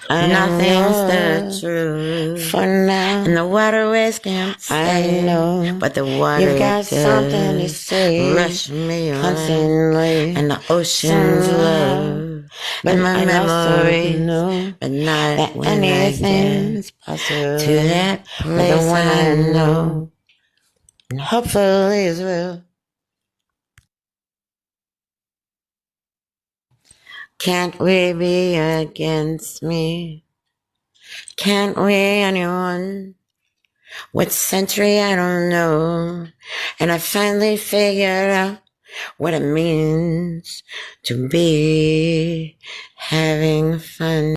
Nothing's the truth. For now, and the waterways can't say. I know, but the water you've got something to does. say. Rush me on, Constantly, and the ocean's love, but and my I memories, know but not that when I anything's get possible. to that But place the one I I know. know, and hopefully as well. Can't we be against me? Can't we, anyone? What century, I don't know. And I finally figured out what it means to be having fun.